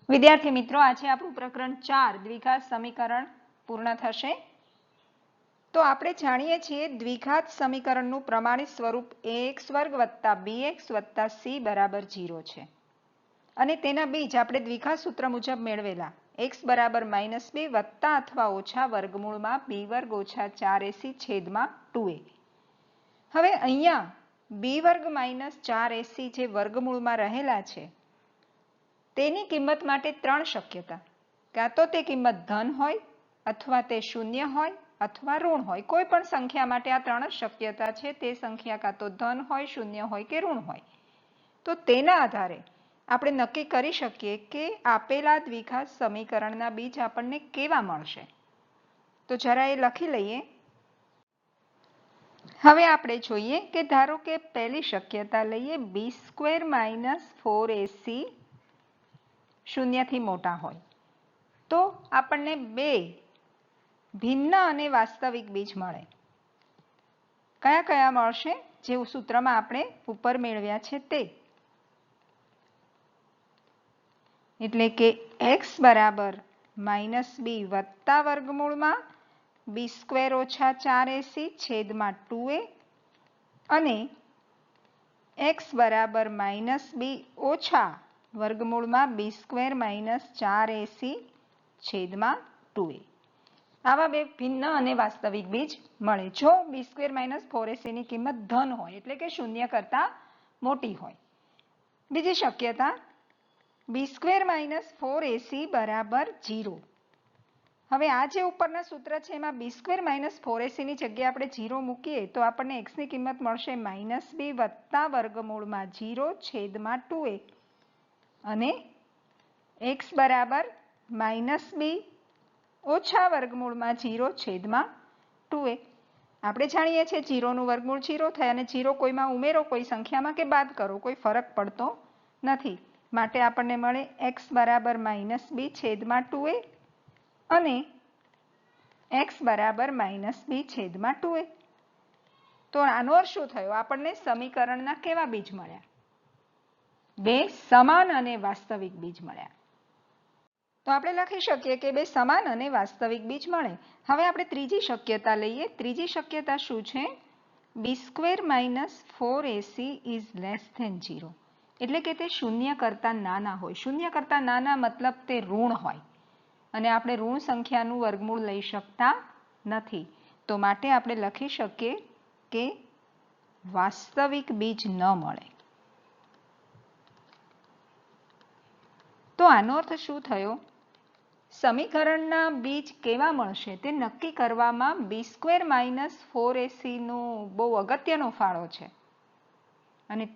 વિદ્યાર્થી મિત્રો, આજે આપણું પ્રકરણ 4 દ્વિઘાત સમીકરણ પૂર્ણ થશે. તો આપણે જાણીએ છીએ દ્વિઘાત સમીકરણનું પ્રમાણિત સ્વરૂપ ax વર્ગ વત્તા bx વત્તા c બરાબર 0 છે અને તેના બીજ આપણે દ્વિઘાત સૂત્ર મુજબ મેળવેલા x બરાબર -b વત્તા અથવા ઓછા વર્ગમૂળમાં b વર્ગ ઓછા 4ac છેદમાં 2a. હવે અહીંયા b વર્ગ -4ac જે વર્ગમૂળમાં રહેલા છે તેની કિંમત માટે ત્રણ શક્યતા, કાં તો તે કિંમત ધન હોય અથવા તે શૂન્ય હોય અથવા ઋણ હોય. કોઈ પણ સંખ્યા માટે આ ત્રણ જ શક્યતા છે. તે સંખ્યા કાં તો ધન હોય, શૂન્ય હોય કે ઋણ હોય. તો તેના આધારે આપણે નક્કી કરી શકીએ કે આપેલા દ્વિઘાત સમીકરણના બીજ આપણને કેવા મળશે. તો જરા એ લખી લઈએ. હવે આપણે જોઈએ કે ધારો કે પહેલી શક્યતા લઈએ b² - 4ac શૂન્યથી મોટા હોય તો આપણને બે ભિન્ન અને વાસ્તવિક બીજ મળે. કયા કયા મળશે? જે સૂત્રમાં આપણે ઉપર મેળવ્યા છે તે. એટલે કે x બરાબર -b વત્તા વર્ગમૂળમાં b² ઓછા 4ac છેદમાં 2a અને x બરાબર -b ઓછા વર્ગમૂળમાં b² - 4ac છેદમાં 2a. આવા બે ભિન્ન અને વાસ્તવિક બીજ મળે જો b² - 4ac ની કિંમત ધન હોય, એટલે કે શૂન્ય કરતા મોટી હોય. બીજી શક્યતા b² - 4ac બરાબર 0. હવે આ જે ઉપરના સૂત્ર છે એમાં b² - 4ac ની જગ્યાએ આપણે 0 મૂકીએ તો આપણને x ની કિંમત મળશે -b વત્તા વર્ગમૂળમાં 0 છેદમાં 2a અને x બરાબર -b ઓછા વર્ગમૂળમાં 0 છેદમાં 2a. આપણે જાણીએ છીએ 0 નું વર્ગમૂળ 0 થાય અને 0 કોઈમાં ઉમેરો, કોઈ સંખ્યામાં કે બાદ કરો, કોઈ ફરક પડતો નથી. માટે આપણને મળે x બરાબર -b છેદમાં 2a અને x બરાબર -b છેદમાં 2a. તો આનો અર્થ શું થયો? આપણને સમીકરણના કેવા બીજ મળ્યા? બે સમાન અને વાસ્તવિક બીજ મળ્યા. તો આપણે લખી શકીએ કે બે સમાન અને વાસ્તવિક બીજ મળે. હવે આપણે ત્રીજી શક્યતા લઈએ. ત્રીજી શક્યતા શું છે? b² - 4ac is less than 0. એટલે કે તે શૂન્ય કરતા નાના હોય. શૂન્ય કરતા નાના મતલબ તે ઋણ હોય અને આપણે ઋણ સંખ્યાનું વર્ગમૂળ લઈ શકતા નથી. તો માટે આપણે લખી શકીએ કે વાસ્તવિક બીજ ન મળે. તો આનો અર્થ શું થયો? સમીકરણના બીજ કેવા મળશે તે નક્કી કરવામાં b² - 4ac નો બહુ અગત્યનો ફાળો છે અને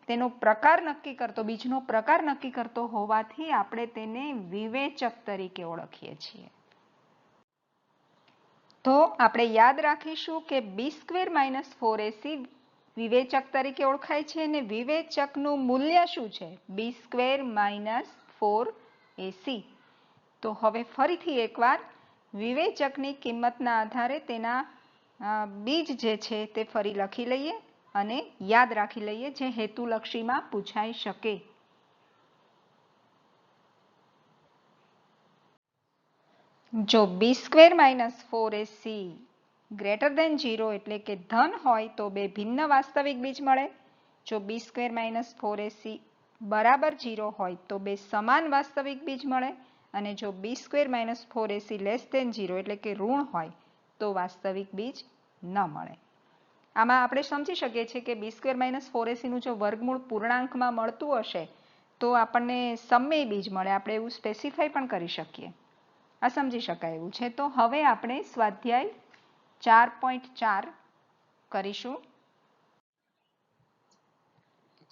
તેનો પ્રકાર નક્કી કરતો, બીજનો પ્રકાર નક્કી કરતો હોવાથી આપણે તેને વિવેચક તરીકે ઓળખીએ છીએ. તો આપણે યાદ રાખીશું કે b² - 4ac વિવેચક તરીકે ઓળખાય છે અને વિવેચકનું મૂલ્ય શું છે? b² - 4ac. તો હવે ફરીથી એકવાર વિવેચકની કિંમતના આધારે તેના બીજ જે છે તે ફરી લખી લઈએ અને યાદ રાખી લઈએ, જે હેતુલક્ષીમાં પૂછાઈ શકે. જો b² - 4ac ગ્રેટર દેન 0 એટલે કે ધન હોય તો બે ભિન્ન વાસ્તવિક બીજ મળે. જો b² - 4ac બરાબર 0 હોય તો બે સમાન વાસ્તવિક બીજ મળે અને જો b² - 4ac લેસ દેન 0 એટલે કે ઋણ હોય તો વાસ્તવિક બીજ ન મળે. આમાં આપણે સમજી શકીએ છીએ કે b² - 4ac નું જો વર્ગમૂળ પૂર્ણાંકમાં મળતું હશે તો આપણને સમમેય બીજ મળે. આપણે એવું સ્પેસિફાઈ પણ કરી શકીએ. આ સમજી શકાય એવું છે. તો હવે આપણે સ્વાધ્યાય 4.4 કરીશું.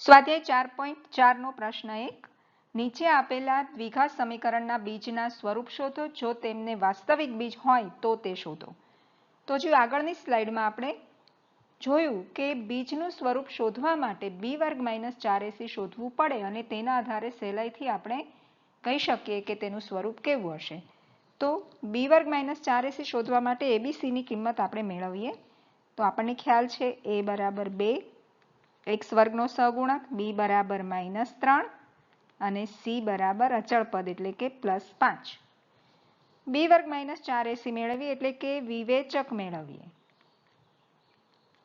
સ્વાધ્યાય 4.4 નો પ્રશ્ન 1. નીચે આપેલા દ્વિઘાત સમીકરણના બીજના સ્વરૂપ શોધો. જો તેમને વાસ્તવિક બીજ હોય તો તે શોધો. તો જો આગળની સ્લાઇડમાં આપણે જોયું કે બીજનું સ્વરૂપ શોધવા માટે b² - 4ac શોધવું પડે અને તેના આધારે સહેલાઈથી આપણે કહી શકીએ કે તેનું સ્વરૂપ કેવું હશે. તો b² - 4ac શોધવા માટે abc ની કિંમત આપણે મેળવીએ. તો આપણને ખ્યાલ છે a બરાબર 2, x વર્ગનો સહગુણક, b બરાબર -3 અને c બરાબર અચળ પદ એટલે કે +5. b વર્ગ - 4ac મેળવીએ એટલે કે વિવેચક મેળવીએ.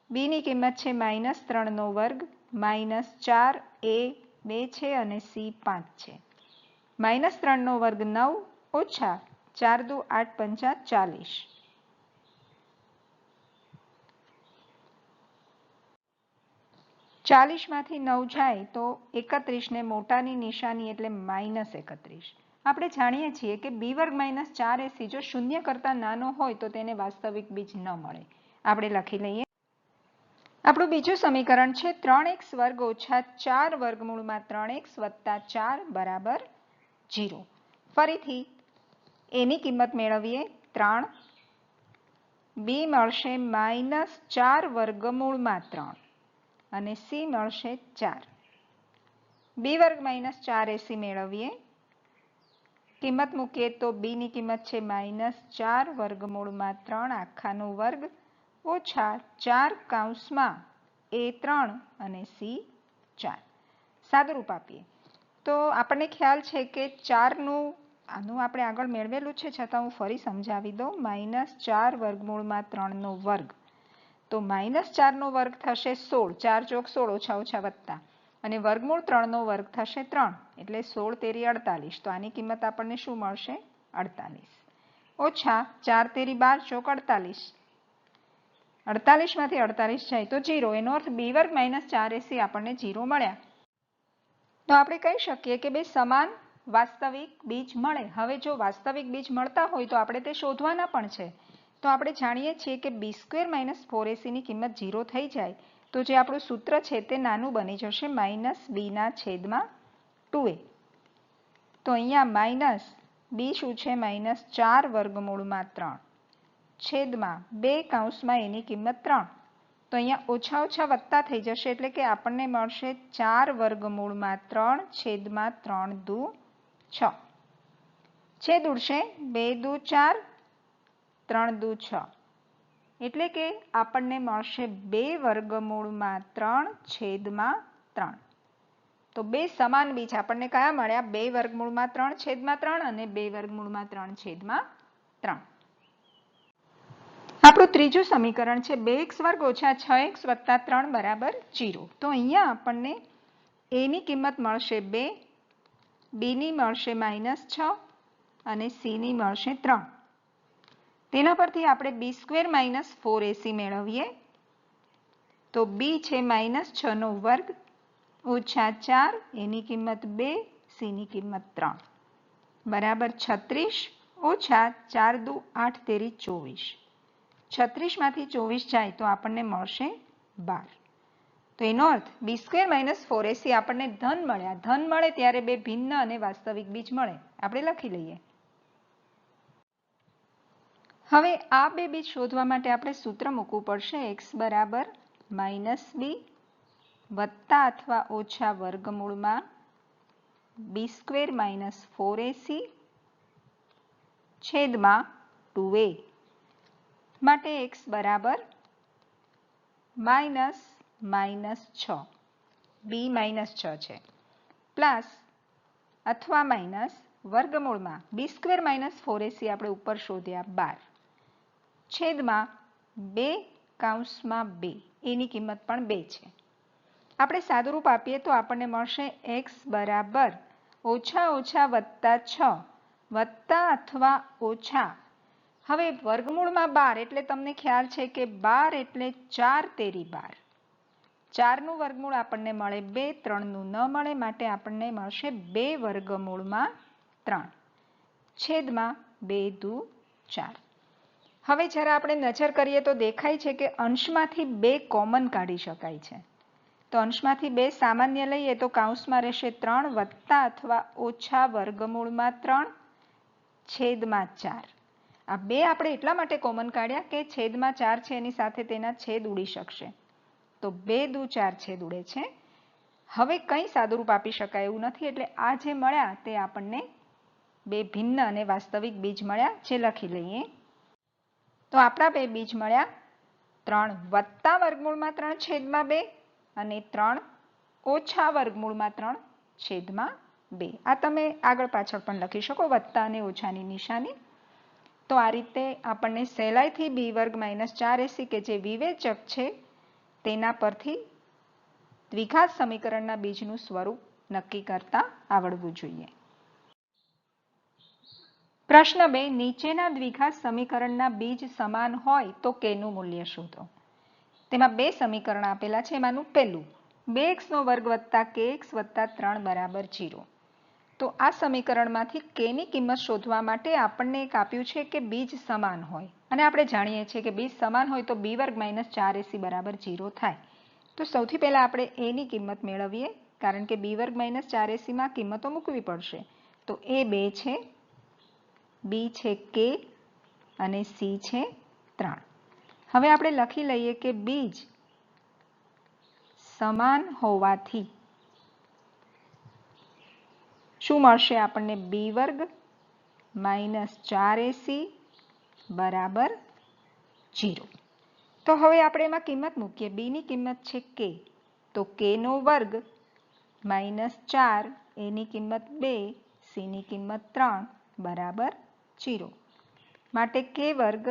b ની કિંમત છે -3નો વર્ગ, -4 a 2 છે અને c 5 છે. -3નો વર્ગ 9 ઓછા 4 દુ 8 પંચા 40. 40માંથી 9 જાય તો 31 ને મોટાની નિશાની એટલે -31. આપણે જાણીએ છીએ કે b વર્ગ - 4ac જો 0 કરતાં નાનો હોય તો તેને વાસ્તવિક બીજ ન મળે. આપણે લખી લઈએ. આપણું બીજું સમીકરણ છે 3x વર્ગ ઓછા 4 વર્ગમૂળમાં 3x વત્તા 4 બરાબર 0. ફરીથી એની કિંમત મેળવીએ 3, b મળશે -4 વર્ગમૂળમાં 3 અને c મળશે 4. b વર્ગ - 4ac મેળવીએ. કિંમત મૂકીએ તો b ની કિંમત છે -4 વર્ગમૂળમાં 3 આખાનો વર્ગ ઓછા 4 કૌંસમાં a3 અને c 4. સાદુરૂપ આપીએ તો આપણને ખ્યાલ છે કે 4નું આનું આપણે આગળ મેળવેલું છે છતાં હું ફરી સમજાવી દઉં. -4 વર્ગમૂળમાં 3નો વર્ગ તો -4નો વર્ગ થશે 16, 4 ચોક 16 ઓછા ઓછા વત્તા અને વર્ગમૂળ 3નો વર્ગ થશે 3 એટલે 16 તેરી 48. તો આની કિંમત આપણને શું મળશે? 48 ઓછા 4 તેરી 12 ચોક 48. 48માંથી 48 જાય તો 0. એનો અર્થ b વર્ગ - 4ac આપણને 0 મળ્યા. તો આપણે કહી શકીએ કે બે સમાન વાસ્તવિક બીજ મળે. હવે જો વાસ્તવિક બીજ મળતા હોય તો આપણે તે શોધવાના પણ છે. તો આપણે જાણીએ છીએ કે b² - 4ac ની કિંમત 0 થઈ જાય તો જે આપણું સૂત્ર છે તે નાનું બની જશે -b/2a. તો અહીંયા માઇનસ b શું છે? -4 વર્ગમૂળમાં 3 છેદમાં 2 કૌંસમાં એની કિંમત 3. તો અહીંયા ઓછા ઓછા વત્તા થઈ જશે એટલે કે આપણને મળશે 4 વર્ગમૂળમાં 3 છેદમાં 3 દુ 6. છેદ ઉડશે 2 દુ 4, 3 દુ 6 એટલે કે આપણને મળશે 2 વર્ગમૂળમાં 3 છેદમાં 3. તો બે સમાન બીજ આપણને કયા મળ્યા? 2 વર્ગમૂળમાં 3 છેદમાં 3 અને 2 વર્ગમૂળમાં 3 છેદમાં 3. આપણું ત્રીજું સમીકરણ છે 2x વર્ગ ઓછા 6x વત્તા 3 બરાબર 0. તો અહીંયા આપણને a ની કિંમત મળશે 2, b ની મળશે -6 અને c ની મળશે 3. તેના પરથી આપણે b² - 4ac મેળવીએ. તો b છે -6નો વર્ગ ઓછા 4 એની કિંમત 2, c ની કિંમત 3 બરાબર 36 ઓછા 4 દુ 8 તેરી 24. 36માંથી 24 જાય તો આપણને મળશે 12. તો એનો અર્થ b² - 4ac આપણને ધન મળ્યા. ધન મળે ત્યારે બે ભિન્ન અને વાસ્તવિક બીજ મળે. આપણે લખી લઈએ. હવે આ બે બીજ શોધવા માટે આપણે સૂત્ર મૂકવું પડશે. x બરાબર -b વત્તા અથવા ઓછા વર્ગમૂળમાં b² - 4ac છેદમાં 2a માટે x બરાબર -6, b -6 છે, પ્લસ અથવા માઇનસ વર્ગમૂળમાં b² - 4ac આપણે ઉપર શોધ્યા 12 છેદમાં 2 કૌંસમાં 2 એની કિંમત પણ 2 છે. આપણે સાદુરૂપ આપીએ તો આપણને મળશે x બરાબર ઓછા ઓછા વત્તા 6 વત્તા અથવા ઓછા. હવે વર્ગમૂળમાં 12 એટલે તમને ખ્યાલ છે કે 12 એટલે 4 તેરી 12. 4નું વર્ગમૂળ આપણને મળે 2, 3નું ન મળે માટે આપણને મળશે 2 વર્ગમૂળમાં 3 છેદમાં 2 દુ 4. હવે જ્યારે આપણે નજર કરીએ તો દેખાય છે કે અંશમાંથી 2 કોમન કાઢી શકાય છે. તો અંશમાંથી 2 સામાન્ય લઈએ તો કૌંસમાં રહેશે 3 વત્તા અથવા ઓછા વર્ગમૂળમાં 3 છેદમાં 4. આ 2 આપણે એટલા માટે કોમન કાઢ્યા કે છેદમાં 4 છે એની સાથે તેના છેદ ઉડી શકશે. તો 2 દુ 4 છેદ ઉડે છે. હવે કંઈ સાદુરૂપ આપી શકાય એવું નથી એટલે આ જે મળ્યા તે આપણને બે ભિન્ન અને વાસ્તવિક બીજ મળ્યા જે લખી લઈએ. તો આપણા બે બીજ મળ્યા 3 વત્તા વર્ગમૂળમાં 3 છેદમાં 2 અને 3 ઓછા વર્ગમૂળમાં 3 છેદમાં 2 આ તમે આગળ પાછળ પણ લખી શકો, વત્તા અને ઓછાની નિશાની. તો આ રીતે આપણને સહેલાઈથી b વર્ગ માઇનસ 4ac કે જે વિવેચક છે તેના પરથી દ્વિઘાત સમીકરણના બીજનું સ્વરૂપ નક્કી કરતા આવડવું જોઈએ. પ્રશ્ન 2 નીચેના દ્વિઘાત સમીકરણના બીજ સમાન હોય તો કેનું મૂલ્ય શોધો. તેમાં બે સમીકરણ આપેલા છે. એમાંનું પહેલું 2x વર્ગ વત્તા kx વત્તા 3 બરાબર 0. તો આ સમીકરણમાંથી કેની કિંમત શોધવા માટે આપણને એક આપ્યું છે કે બીજ સમાન હોય, અને આપણે જાણીએ છીએ કે બીજ સમાન હોય તો b વર્ગ માઇનસ 4ac બરાબર 0 થાય. તો સૌથી પહેલા આપણે એની કિંમત મેળવીએ, કારણ કે b વર્ગ માઇનસ 4ac માં કિંમતો મૂકવી પડશે. તો એ 2 છે, b છે k અને c છે 3. હવે આપણે લખી લઈએ કે બીજ સમાન હોવાથી શું મળશે આપણને? b વર્ગ માઇનસ 4ac બરાબર 0. તો હવે આપણે એમાં કિંમત મૂકીએ. b ની કિંમત છે k, તો k નો વર્ગ માઇનસ 4, a ની કિંમત 2, c ની કિંમત 3 બરાબર 0. માટે k વર્ગ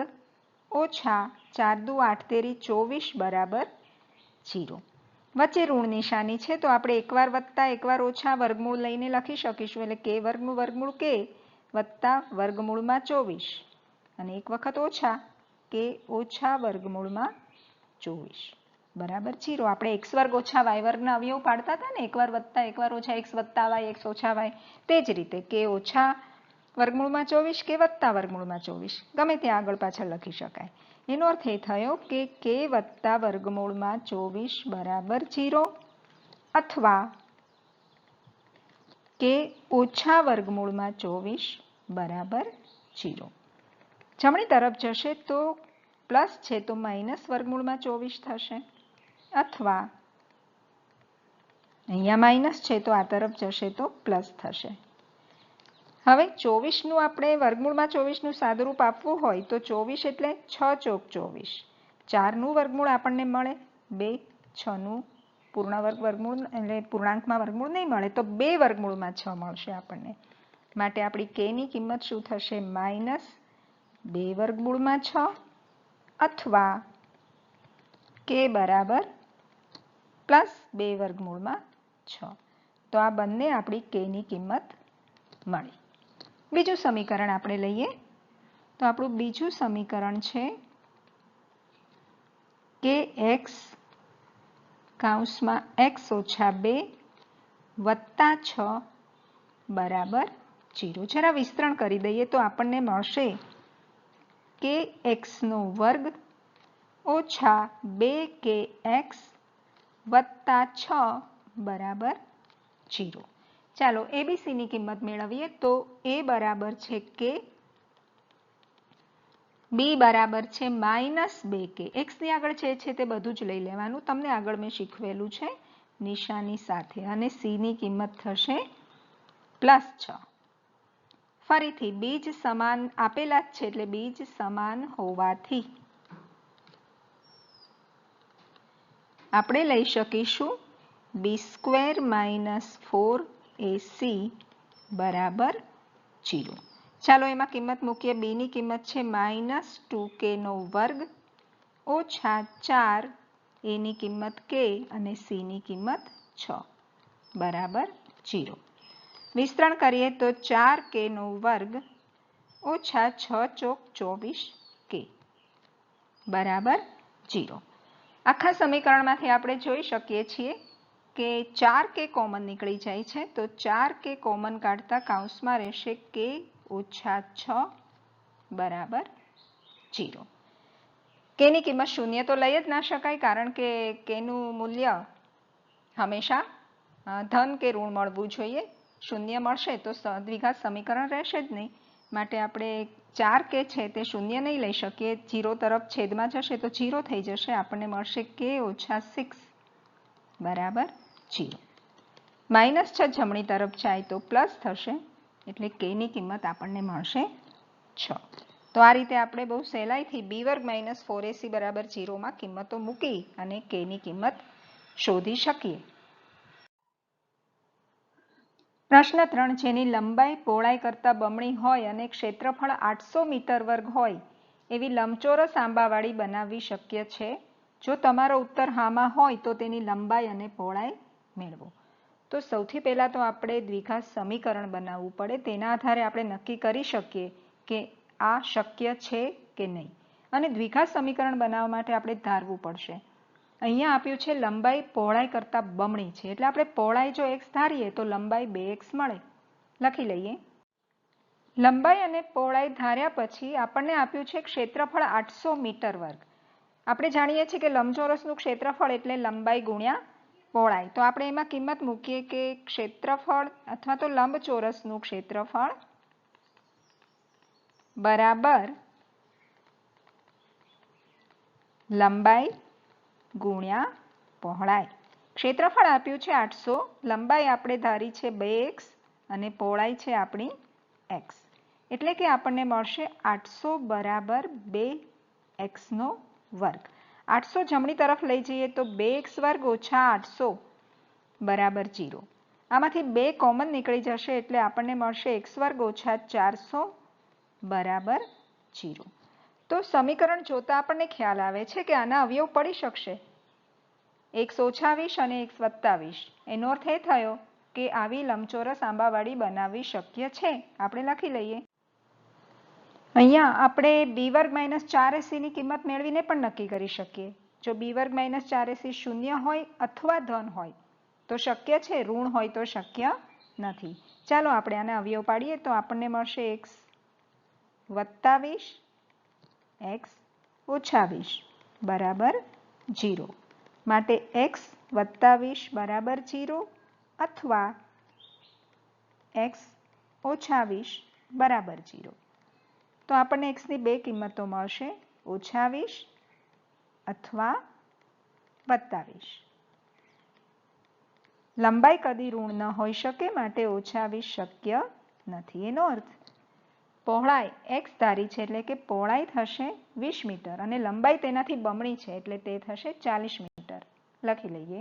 ઓછા 4 દુ 8 તેરી 24 બરાબર 0. વચ્ચે ઋણ નિશાની છે તો આપણે એકવાર વત્તા એકવાર ઓછા વર્ગમૂળ લઈને લખી શકીશું. એટલે k વર્ગનું વર્ગમૂળ k વત્તા વર્ગમૂળમાં 24 અને એક વખત ઓછા k ઓછા વર્ગમૂળમાં 24 બરાબર 0. આપણે x વર્ગ ઓછા y વર્ગના અવયવ પાડતા હતા ને, એકવાર વત્તા એકવાર ઓછા, x વત્તા y x ઓછા y. તે જ રીતે k ઓછા વર્ગમૂળમાં 24 કે વત્તા વર્ગમૂળમાં 24 ગમે ત્યાં આગળ પાછળ લખી શકાય. એનો અર્થ એ થયો કે k વત્તા વર્ગમૂળમાં 24 બરાબર 0 અથવા k ઓછા વર્ગમૂળમાં 24 બરાબર 0. જમણી તરફ જશે તો પ્લસ છે તો માઇનસ વર્ગમૂળમાં 24 થશે, અથવા અહીંયા માઇનસ છે તો આ તરફ જશે તો પ્લસ થશે. હવે 24નું આપણે વર્ગમૂળમાં 24નું સાદુરૂપ આપવું હોય તો 24 એટલે 6 ચોક 24. 4નું વર્ગમૂળ આપણને મળે 2, 6નું પૂર્ણ વર્ગ વર્ગમૂળ એટલે પૂર્ણાંકમાં વર્ગમૂળ નહીં મળે તો 2 વર્ગમૂળમાં 6 મળશે આપણને. માટે આપણી k ની કિંમત શું થશે? માઇનસ 2 વર્ગમૂળમાં 6 અથવા k બરાબર પ્લસ 2 વર્ગમૂળમાં 6. તો આ બંને આપણી k ની કિંમત મળી. બીજું સમીકરણ આપણે લઈએ તો આપણું બીજું સમીકરણ છે કે x કૌંસમાં x ઓછા 2 વત્તા 6 બરાબર 0. જરા વિસ્તરણ કરી દઈએ તો આપણને મળશે કે xનો વર્ગ ઓછા 2kx વત્તા 6 બરાબર 0. ચાલો એબીસીની કિંમત મેળવીએ તો a બરાબર છે k, b બરાબર છે માઇનસ 2k. x ની આગળ છે તે બધું જ લઈ લેવાનું, તમને આગળ મેં શીખવેલું છે નિશાની સાથે. અને c ની કિંમત થશે પ્લસ 6. ફરીથી બીજ સમાન આપેલા જ છે એટલે બીજ સમાન હોવાથી આપણે લઈ શકીશું b² માઇનસ 4ac બરાબર 0. ચાલો એમાં કિંમત મૂકીએ. b ની કિંમત છે માઇનસ 2k નો વર્ગ ઓછા 4, a ની કિંમત k અને c ની કિંમત 6 બરાબર 0. વિસ્તરણ કરીએ તો 4k નો વર્ગ ઓછા 6 ચોક 24k બરાબર 0. આખા સમીકરણમાંથી આપણે જોઈ શકીએ છીએ કે 4k કોમન નીકળી જાય છે તો 4k કોમન કાઢતા કૌંસમાં રહેશે k ઓછા 6 બરાબર 0. k ની કિંમત શૂન્ય તો લઈ જ ના શકાય, કારણ કે k નું મૂલ્ય હંમેશા ધન કે ઋણ મળવું જોઈએ. શૂન્ય મળશે તો દ્વિઘાત સમીકરણ રહેશે જ નહીં. માટે આપણે 4k છે તે શૂન્ય નહીં લઈ શકીએ, 0 તરફ છેદમાં જશે તો 0 થઈ જશે. આપણને મળશે k ઓછા 6 બરાબર 0. માઇનસ 6 જમણી તરફ જાય તો પ્લસ થશે એટલે k ની કિંમત આપણને મળશે 6. તો આ રીતે આપણે બહુ સહેલાઈથી b વર્ગ માઇનસ 4ac બરાબર 0માં કિંમતો મૂકી અને k ની કિંમત શોધી શકીએ. પ્રશ્ન 3, જેની લંબાઈ પહોળાઈ કરતાં બમણી હોય અને ક્ષેત્રફળ 800 મીટર વર્ગ હોય એવી લંબચોરસ આંબાવાળી બનાવવી શક્ય છે? જો તમારો ઉત્તર હામાં હોય તો તેની લંબાઈ અને પહોળાઈ મેળવો. તો સૌથી પહેલાં તો આપણે દ્વિઘાત સમીકરણ બનાવવું પડે. તેના આધારે આપણે નક્કી કરી શકીએ કે આ શક્ય છે કે નહીં. અને દ્વિઘાત સમીકરણ બનાવવા માટે આપણે ધારવું પડશે. અહીંયા આપ્યું છે લંબાઈ પહોળાઈ કરતાં બમણી છે, એટલે આપણે પહોળાઈ જો x ધારીએ તો લંબાઈ 2x મળે. લખી લઈએ. લંબાઈ અને પહોળાઈ ધાર્યા પછી આપણને આપ્યું છે ક્ષેત્રફળ 800 મીટર વર્ગ. આપણે જાણીએ છીએ કે લંબચોરસનું ક્ષેત્રફળ એટલે લંબાઈ ગુણ્યા પહોળાઈ. તો આપણે એમાં કિંમત મૂકીએ કે ક્ષેત્રફળ અથવા તો લંબચોરસનું ક્ષેત્રફળ બરાબર લંબાઈ ગુણ્યા પહોળાઈ. ક્ષેત્રફળ આપ્યું છે 800, લંબાઈ આપણે ધારી છે 2x અને પહોળાઈ છે આપણી x. એટલે કે આપણને મળશે 800 બરાબર 2x નો વર્ગ. 800 જમણી તરફ લઈ જઈએ તો 2x વર્ગ ઓછા 800 બરાબર 0. આમાંથી 2 કોમન નીકળી જશે એટલે આપણને મળશે x વર્ગ ઓછા 400 બરાબર 0. તો સમીકરણ જોતા આપણને ખ્યાલ આવે છે કે આના અવયવ પડી શકશે. x ઓછા 20 અને x વત્તા 20. એનો અર્થ એ થયો કે આવી લંબચોરસ આંબાવાળી બનાવવી શક્ય છે. આપણે લખી લઈએ. અહીંયા આપણે b વર્ગ માઇનસ 4ac ની કિંમત મેળવીને પણ નક્કી કરી શકીએ. જો b વર્ગ માઇનસ 4ac શૂન્ય હોય અથવા ધન હોય તો શક્ય છે, ઋણ હોય તો શક્ય નથી. ચાલો આપણે આને અવયવ પાડીએ તો આપણને મળશે x વત્તા 20 x ઓછા 20 બરાબર 0. માટે x વત્તા 20 બરાબર 0 અથવા x ઓછા 20 બરાબર 0. તો આપણને x ની બે કિંમતો મળશે, ઓછા 20 અથવા વત્તા 20. લંબાઈ કદી ઋણ ન હોઈ શકે માટે ઓછા 20 શક્ય નથી. એનો અર્થ પહોળાઈ x ધારી છે એટલે કે પહોળાઈ થશે 20 મીટર અને લંબાઈ તેનાથી બમણી છે એટલે તે થશે 40 મીટર. લખી લઈએ.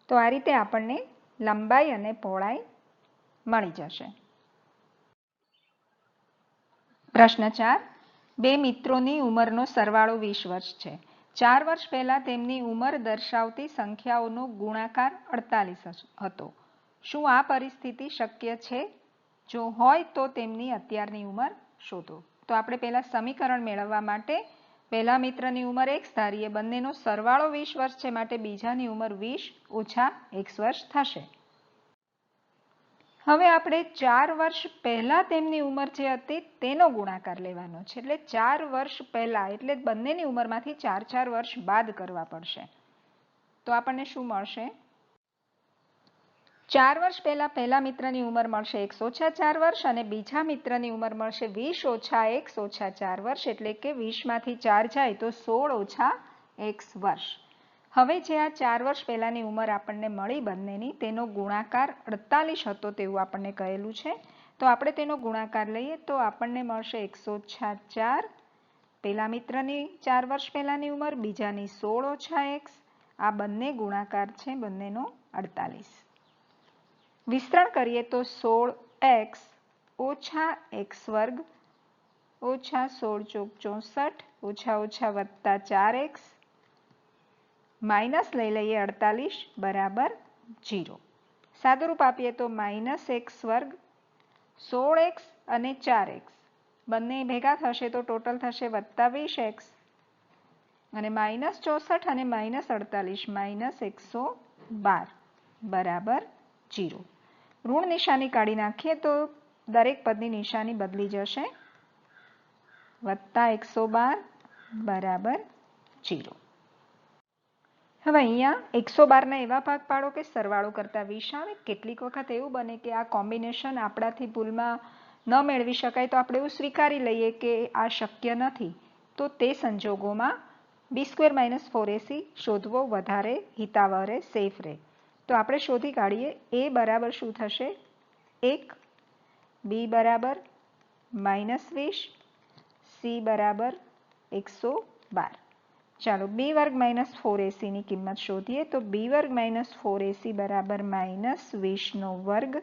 તો આ રીતે આપણને લંબાઈ અને પહોળાઈ મળી જશે. પ્રશ્ન 4, બે મિત્રોની ઉંમરનો સરવાળો 20 વર્ષ છે. 4 વર્ષ પહેલા તેમની ઉંમર દર્શાવતી સંખ્યાઓનો ગુણાકાર 48 હતો. શું આ પરિસ્થિતિ શક્ય છે? જો હોય તો તેમની અત્યારની ઉંમર શોધો. તો આપણે પહેલા સમીકરણ મેળવવા માટે પહેલા મિત્રની ઉંમર x ધારીએ. બંનેનો સરવાળો 20 વર્ષ છે માટે બીજાની ઉંમર 20 ઓછા x વર્ષ થશે. હવે આપણે 4 વર્ષ પહેલા તેમની ઉંમર જે હતી તેનો ગુણાકાર લેવાનો છે. એટલે 4 વર્ષ પહેલા એટલે બંનેની ઉંમરમાંથી 4 વર્ષ બાદ કરવા પડશે. તો આપણને શું મળશે? 4 વર્ષ પહેલા મિત્રની ઉંમર મળશે x ઓછા 4 વર્ષ અને બીજા મિત્રની ઉંમર મળશે 20 ઓછા x ઓછા 4 વર્ષ. એટલે કે 20 માંથી 4 જાય તો 16 ઓછા x વર્ષ. હવે જે આ 4 વર્ષ પહેલાની ઉંમર આપણને મળી બંનેની તેનો ગુણાકાર 48 હતો તેવું આપણને કહેલું છે. તો આપણે તેનો ગુણાકાર લઈએ તો આપણને મળશે x ઓછા 4. પહેલા મિત્રની 4 વર્ષ પહેલાની ઉંમર, બીજાની 16 ઓછા x. આ બંને ગુણાકાર છે બંનેનો 48. વિસ્તરણ કરીએ તો 16x ઓછા x વર્ગ ઓછા 16 ચોક 64 ઓછા ઓછા વત્તા 4x માઇનસ લઈ લઈએ 48 બરાબર 0. સાદુરૂપ આપીએ તો માઇનસ x વર્ગ 16x અને 4x બંને ભેગા થશે તો ટોટલ થશે વત્તા 20x અને માઇનસ 64 અને માઇનસ 48 માઇનસ 112 બરાબર 0. ઋણ નિશાની કાઢી નાખીએ તો દરેક પદની નિશાની બદલી જશે. વત્તા 112 બરાબર 0. હવે અહીંયા 112ના એવા ભાગ પાડો કે સરવાળો કરતા 20 આવે. કેટલીક વખત એવું બને કે આ કોમ્બિનેશન આપણાથી ભૂલમાં ન મેળવી શકાય તો આપણે એવું સ્વીકારી લઈએ કે આ શક્ય નથી. તો તે સંજોગોમાં b² - 4ac શોધવો વધારે હિતાવહ રહે, સેફ રહે. તો આપણે શોધી કાઢીએ. a બરાબર શું થશે? 1, b બરાબર -20, c બરાબર 112. ચાલો b વર્ગ - 4ac ની કિંમત શોધીએ તો b વર્ગ - 4ac બરાબર -20 નો વર્ગ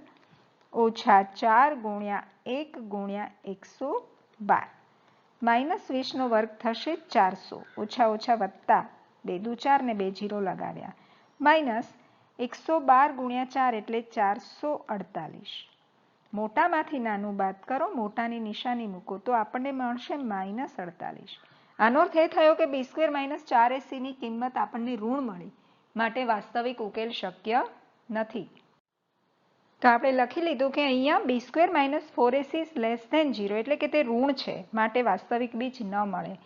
ઓછા 4 ગુણ્યા 1 ગુણ્યા 112 -20 નો વર્ગ થશે 400 ઓછા ઓછા વત્તા 2 દુ 4 ને 2 0 લગાવ્યા -112 ગુણ્યા 4 એટલે 448 મોટામાંથી નાનું બાદ કરો મોટાની નિશાની મૂકો તો આપણને મળશે -48 આનો અર્થ એ થયો કે b² - 4ac ની કિંમત આપણને ઋણ મળી માટે વાસ્તવિક ઉકેલ શક્ય નથી તો આપણે લખી લીધું કે અહીંયા b² - 4ac < 0 એટલે કે તે ઋણ છે માટે વાસ્તવિક બીજ ન મળે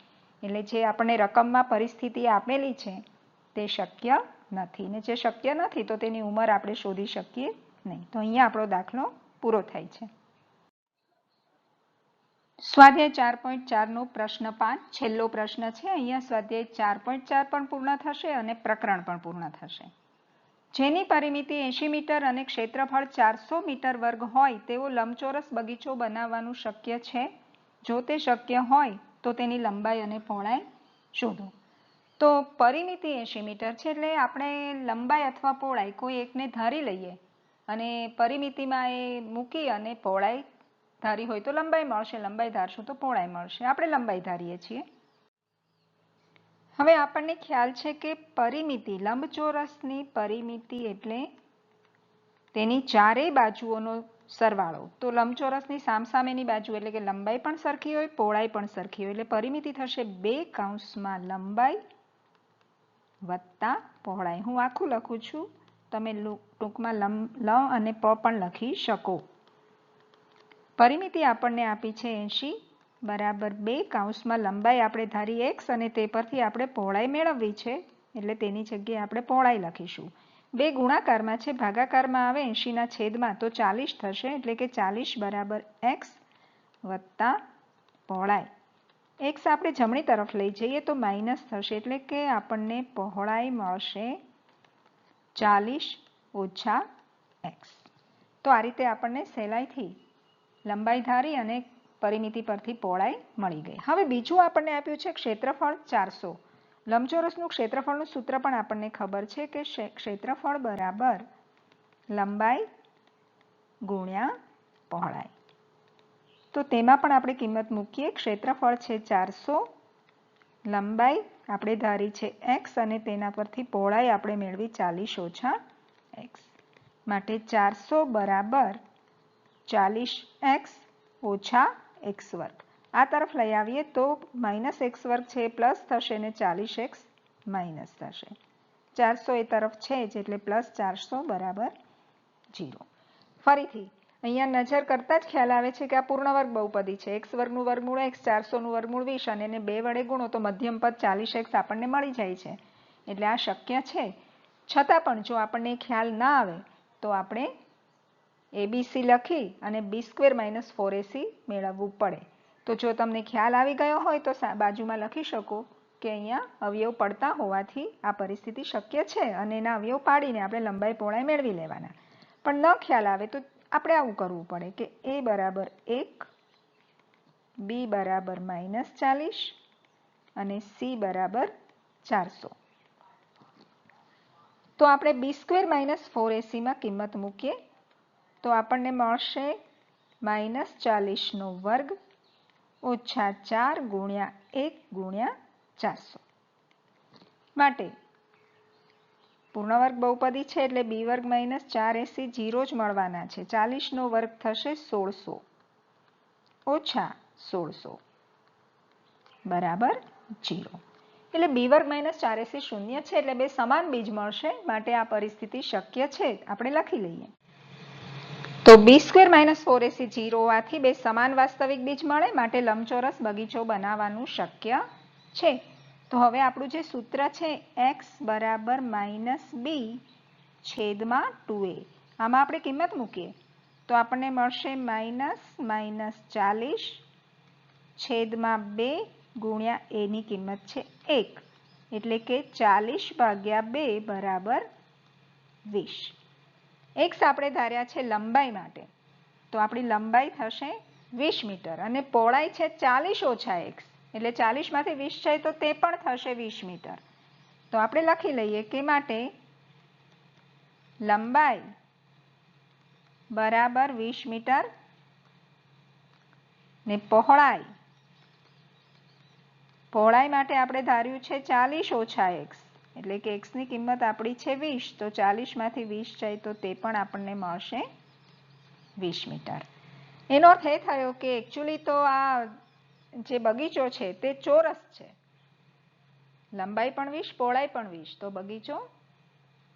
એટલે જે આપણને રકમમાં પરિસ્થિતિ આપેલી છે તે શક્ય નથી ને જે શક્ય નથી તો તેની ઉંમર આપણે શોધી શકીએ નહીં તો અહીંયા આપણો દાખલો પૂરો થાય છે સ્વાધ્યાય 4.4 નો પ્રશ્ન 5 છેલ્લો પ્રશ્ન છે અહીંયા સ્વાધ્યાય 4.4 પણ પૂર્ણ થશે અને પ્રકરણ પણ પૂર્ણ થશે જેની પરિમિતિ 80 મીટર અને ક્ષેત્રફળ 400 મીટર વર્ગ હોય તેવો લંબચોરસ બગીચો બનાવવાનું શક્ય છે જો તે શક્ય હોય તો તેની લંબાઈ અને પહોળાઈ શોધો તો પરિમિતિ 80 મીટર છે એટલે આપણે લંબાઈ અથવા પહોળાઈ કોઈ એકને ધારી લઈએ અને પરિમિતિમાં એ મૂકી અને પહોળાઈ ધારી હોય તો લંબાઈ મળશે લંબાઈ ધારશું તો પહોળાઈ મળશે આપણે લંબાઈ ધારીએ છીએ હવે આપણને ખ્યાલ છે કે પરિમિતિ લંબચોરસની પરિમિતિ એટલે તેની ચારેય બાજુઓનો સરવાળો તો લંબચોરસની સામસામેની બાજુ એટલે કે લંબાઈ પણ સરખી હોય પહોળાઈ પણ સરખી હોય એટલે પરિમિતિ થશે 2 કૌંસમાં લંબાઈ વત્તા પહોળાઈ હું આખું લખું છું તમે ટૂંકમાં લ અને પ પણ લખી શકો પરિમિતિ આપણને આપી છે 80 બરાબર 2 કૌંસમાં લંબાઈ આપણે ધારી x અને તે પરથી આપણે પહોળાઈ મેળવવી છે એટલે તેની જગ્યાએ આપણે પહોળાઈ લખીશું 2 ગુણાકારમાં છે ભાગાકારમાં આવે 80 ના છેદમાં તો 40 થશે એટલે કે 40 બરાબર x વત્તા પહોળાઈ x આપણે જમણી તરફ લઈ જઈએ તો માઇનસ થશે એટલે કે આપણને પહોળાઈ મળશે 40 ઓછા x તો આ રીતે આપણને સહેલાઈથી લંબાઈ ધારી અને પરિમિતિ પરથી પહોળાઈ મળી ગઈ હવે બીજું આપણને આપ્યું છે ક્ષેત્રફળ 400 લંબચોરસનું ક્ષેત્રફળનું સૂત્ર પણ આપણને ખબર છે કે ક્ષેત્રફળ બરાબર લંબાઈ ગુણ્યા પહોળાઈ તો તેમાં પણ આપણે કિંમત મૂકીએ ક્ષેત્રફળ છે 400 લંબાઈ આપણે ધારી છે x અને તેના પરથી પહોળાઈ આપણે મેળવી 40 ઓછા x માટે 400 બરાબર 40x ઓછા x વર્ગ આ તરફ લઈ આવીએ તો -x વર્ગ છે પ્લસ થશે ને 40x માઇનસ થશે 400 એ તરફ છે જ એટલે +400 બરાબર 0 ફરીથી અહીંયા નજર કરતા જ ખ્યાલ આવે છે કે આ પૂર્ણ વર્ગ બહુપદી છે x વર્ગનું વર્ગમૂળ x 400નું વર્ગમૂળ 20 અને એને 2 વડે ગુણો તો મધ્યમ પદ 40x આપણને મળી જાય છે એટલે આ શક્ય છે છતાં પણ જો આપણને ખ્યાલ ના આવે તો આપણે ABC લખી અને b² - 4ac મેળવવું પડે તો જો તમને ખ્યાલ આવી ગયો હોય તો બાજુમાં લખી શકો કે અહીંયા અવયવ પડતા હોવાથી આ પરિસ્થિતિ શક્ય છે અને એના અવયવ પાડીને આપણે લંબાઈ પહોળાઈ મેળવી લેવાના પણ ન ખ્યાલ આવે તો આપણે આવું કરવું પડે કે a બરાબર 1 b બરાબર -40 અને c બરાબર 400 તો આપણે b² - 4ac માં કિંમત મૂકીએ તો આપણને મળશે -40 નો વર્ગ ઓછા 4 ગુણ્યા 1 ગુણ્યા 400 માટે પૂર્ણ વર્ગ બહુપદી છે એટલે b² - 4ac 0 જ મળવાના છે 40 નો વર્ગ થશે 1600 ઓછા 1600 બરાબર 0 એટલે b² - 4ac 0 છે એટલે બે સમાન બીજ મળશે માટે આ પરિસ્થિતિ શક્ય છે આપણે લખી લઈએ તો b² - 4ac 0 હોવાથી બે સમાન વાસ્તવિક બીજ મળે માટે લંબચોરસ બગીચો બનાવવાનું શક્ય છે તો હવે આપણું જે સૂત્ર છે x બરાબર -b છેદમાં 2a આમાં આપણે કિંમત મૂકીએ તો આપણને મળશે -40 છેદમાં 2 ગુણ્યા a ની કિંમત છે 1 એટલે કે 40 ભાગ્યા 2 બરાબર 20 x આપણે ધાર્યા છે લંબાઈ માટે તો આપણી લંબાઈ થશે 20 મીટર અને પહોળાઈ છે 40 ઓછા x એટલે 40 માંથી 20 જાય તો તે પણ થશે 20 મીટર તો આપણે લખી લઈએ કે માટે લંબાઈ બરાબર 20 મીટર ને પહોળાઈ માટે આપણે ધાર્યું છે 40 ઓછા x, એટલે કે x ની કિંમત આપણી છે 20, તો 40 માંથી 20 જાય તો તે પણ આપણને મળશે 20 મીટર. એનો અર્થ એ થયો કે એકચ્યુઅલી તો આ જે બગીચો છે તે ચોરસ છે, લંબાઈ પણ 20, પહોળાઈ પણ 20, તો બગીચો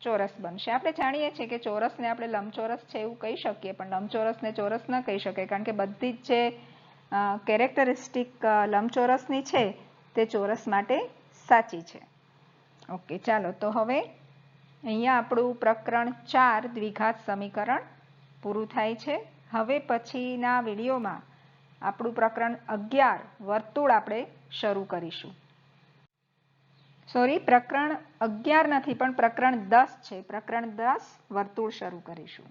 ચોરસ બનશે. આપણે જાણીએ છીએ કે ચોરસને આપણે લંબચોરસ છે એવું કહી શકીએ, પણ લંબચોરસને ચોરસ ન કહી શકાય, કારણ કે બધી જ જે કેરેક્ટરિસ્ટિક લંબચોરસની છે તે ચોરસ માટે સાચી છે. ઓકે, ચાલો તો હવે અહીંયા આપણું પ્રકરણ 4 દ્વિઘાત સમીકરણ પૂરું થાય છે. હવે પછીના વિડીયોમાં આપણું પ્રકરણ 11 વર્તુળ આપણે શરૂ કરીશું. સોરી, પ્રકરણ 11 નથી પણ પ્રકરણ 10 છે. પ્રકરણ 10 વર્તુળ શરૂ કરીશું.